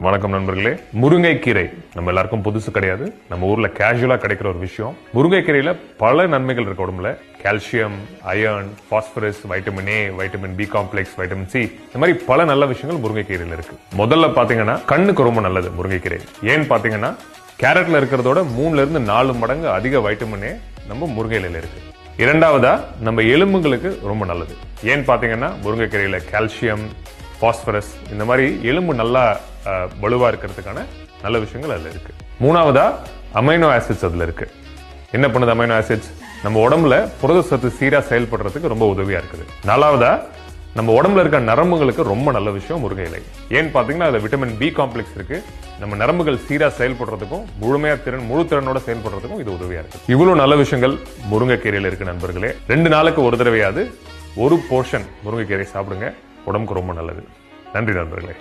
வணக்கம் நண்பர்களே. முருங்கைக்கீரை நம்ம எல்லாருக்கும் புதுசு கிடையாது. நம்ம ஊர்ல கேஷுவலா கிடைக்கிற ஒரு விஷயம். முருங்கைக்கீரையில பல நன்மைகள் இருக்கு உடம்புல. Calcium, iron, phosphorus, vitamin A, vitamin B complex, vitamin C, இந்த மாதிரி பல நல்ல விஷயங்கள் முருங்கைக்கீரையில இருக்கு. முதல்ல பாத்தீங்கன்னா கண்ணுக்கு ரொம்ப நல்லது முருங்கைக்கீரை. ஏன்னு பாத்தீங்கன்னா கேரட்ல இருக்கிறதோட 3 to 4 மடங்கு அதிக வைட்டமின் ஏ நம்ம முருங்கையில இருக்கு. இரண்டாவதா நம்ம எலும்புகளுக்கு ரொம்ப நல்லது. ஏன்னு பாத்தீங்கன்னா முருங்கைக்கீரையில கால்சியம், பாஸ்பரஸ், இந்த மாதிரி எலும்பு நல்லா வலுவா இருக்கிறதுக்கான நல்ல விஷயங்கள் அதுல இருக்கு. மூணாவதா அமைனோ ஆசிட்ஸ் அதுல இருக்கு. என்ன பண்ணுது அமைனோ ஆசிட்ஸ்? நம்ம உடம்புல புரத சத்து சீரா செயல்படுறதுக்கு ரொம்ப உதவியா இருக்குது. நாலாவதா நம்ம உடம்புல இருக்க நரம்புகளுக்கு ரொம்ப நல்ல விஷயம் முருங்கை இலை. ஏன்னு பாத்தீங்கன்னா அதுல விட்டமின் பி காம்ப்ளெக்ஸ் இருக்கு. நம்ம நரம்புகள் சீரா செயல்படுறதுக்கும் முழு திறனோட செயல்படுறதுக்கும் இது உதவியா இருக்கு. இவ்வளவு நல்ல விஷயங்கள் முருங்கைக்கீரையில இருக்கு நண்பர்களே. 2 நாளுக்கு ஒரு தடவையாவது ஒரு போர்ஷன் முருங்கைக்கீரை சாப்பிடுங்க. உடம்புக்கு ரொம்ப நல்லது. நன்றி நண்பர்களே.